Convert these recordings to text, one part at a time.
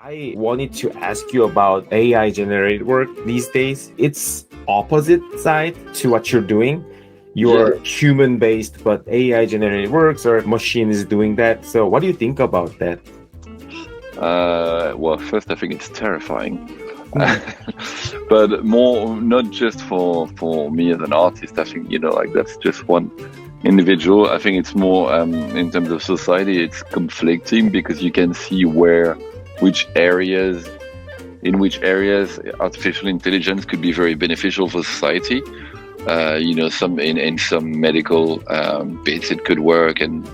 I wanted to ask you about AI generated work these days. It's opposite side to what you're doing. You're human based, but AI generated works or machine is doing that. So what do you think about that? Well, first, I think it's terrifying. But more, not just for me as an artist. I think, like that's just one individual. I think it's more in terms of society, it's conflicting because you can see in which areas artificial intelligence could be very beneficial for society. Some in some medical bits it could work, and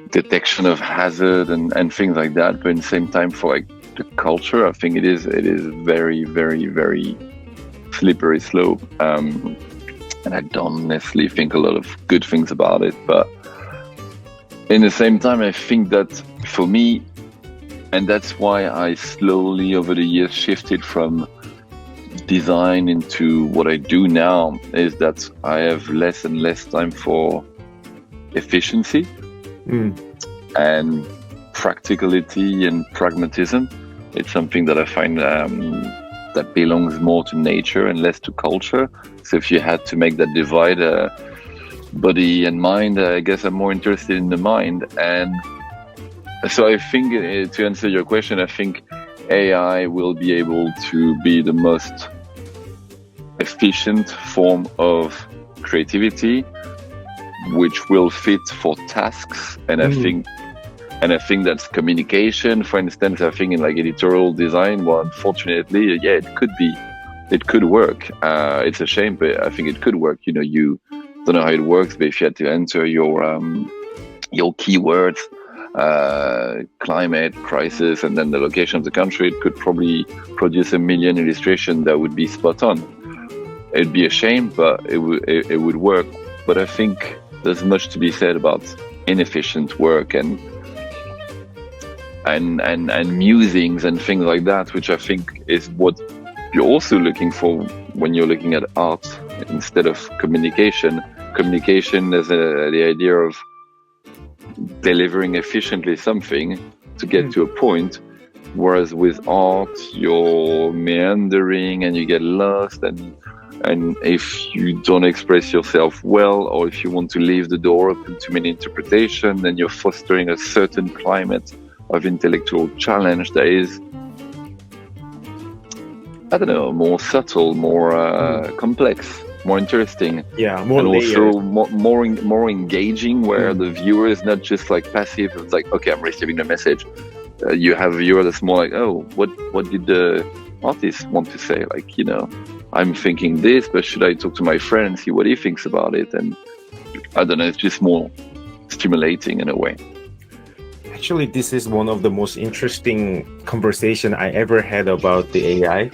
detection of hazard and things like that. But at the same time, for like the culture, I think it is very, very, very slippery slope. And I don't necessarily think a lot of good things about it. But in the same time, I think that for me, and that's why I slowly over the years shifted from design into what I do now, is that I have less and less time for efficiency and practicality and pragmatism. It's something that I find that belongs more to nature and less to culture. So if you had to make that divide, body and mind, I guess I'm more interested in the mind. And so I think, to answer your question, I think AI will be able to be the most efficient form of creativity, which will fit for tasks. And I think that's communication. For instance, I think in like editorial design, well, unfortunately, it could work. It's a shame, but I think it could work. You don't know how it works, but if you had to enter your keywords, climate crisis, and then the location of the country, it could probably produce 1 million illustrations that would be spot on. It'd be a shame, but it would work. But I think there's much to be said about inefficient work and musings and things like that, which I think is what you're also looking for when you're looking at art instead of communication. Communication is the idea of delivering efficiently something to get to a point, whereas with art you're meandering and you get lost, and if you don't express yourself well, or if you want to leave the door open to many interpretations, then you're fostering a certain climate of intellectual challenge that is, I don't know, more subtle, more complex, more interesting, more and layered. also more engaging, where the viewer is not just like passive. It's like, okay, I'm receiving the message. You have a viewer that's more like, oh, what did the artist want to say? Like, I'm thinking this, but should I talk to my friend and see what he thinks about it? And I don't know, it's just more stimulating in a way. Actually, this is one of the most interesting conversation I ever had about the AI,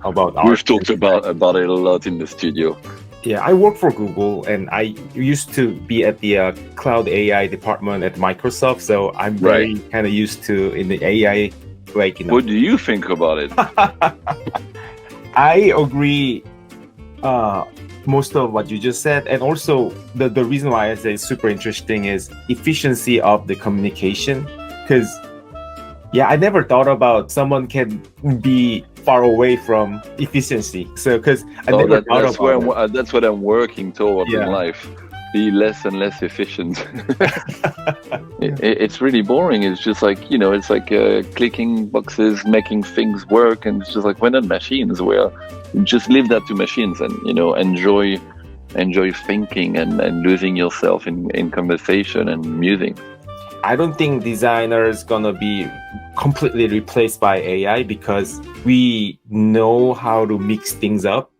about art. We've talked about it a lot in the studio. Yeah, I work for Google, and I used to be at the cloud AI department at Microsoft. So I'm very kind of used to in the AI, like, What do you think about it? I agree most of what you just said, and also the reason why I say it's super interesting is efficiency of the communication, because I never thought about someone can be far away from efficiency. So because that's what I'm working toward in life. Be less and less efficient. It's really boring. It's just like, it's like clicking boxes, making things work, and it's just like, we're not machines. Just leave that to machines, and enjoy thinking and losing yourself in conversation and musing. I don't think designers gonna be completely replaced by AI, because we know how to mix things up.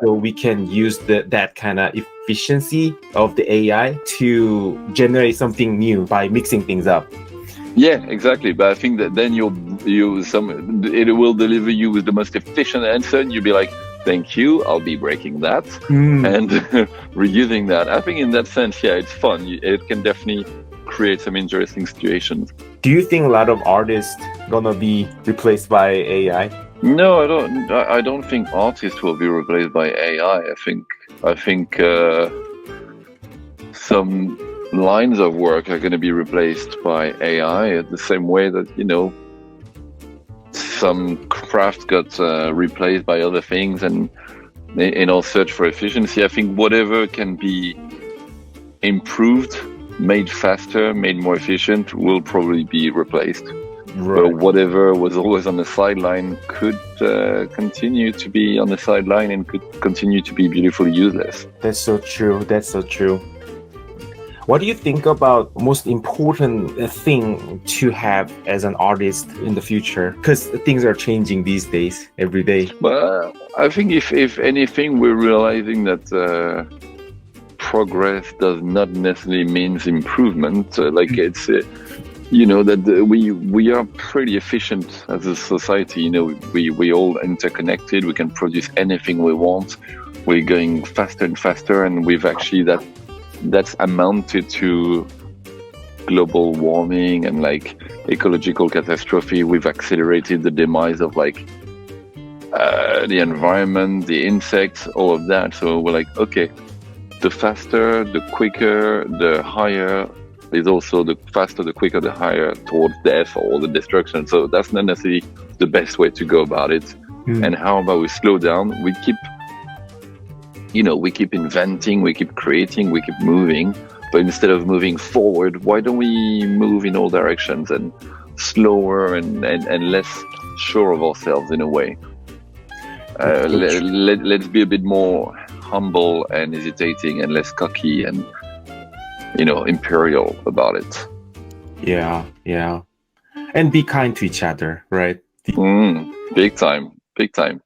So we can use that kind of efficiency of the AI to generate something new by mixing things up. Yeah, exactly. But I think that then it will deliver you with the most efficient answer, and you'll be like, thank you, I'll be breaking that and reusing that. I think in that sense, it's fun. It can definitely create some interesting situations. Do you think a lot of artists gonna be replaced by AI? No, I don't. I don't think artists will be replaced by AI. I think some lines of work are going to be replaced by AI, at the same way that some craft got replaced by other things, and in our search for efficiency, I think whatever can be improved, made faster, made more efficient, will probably be replaced. Right. But whatever was always on the sideline could continue to be on the sideline and could continue to be beautifully useless. That's so true. That's so true. What do you think about most important thing to have as an artist in the future? Because things are changing these days, every day. Well, I think if anything, we're realizing that progress does not necessarily means improvement. It's, that we are pretty efficient as a society. We all interconnected. We can produce anything we want. We're going faster and faster, and we've actually that's amounted to global warming and ecological catastrophe. We've accelerated the demise of the environment, the insects, all of that. So we're like, okay, the faster, the quicker, the higher is also the faster, the quicker, the higher towards death or the destruction. So that's not necessarily the best way to go about it. And how about we slow down? We keep inventing, we keep creating, we keep moving. But instead of moving forward, why don't we move in all directions and slower and less sure of ourselves in a way? Let's be a bit more humble and hesitating and less cocky and, imperial about it. Yeah. And be kind to each other, right? Big time.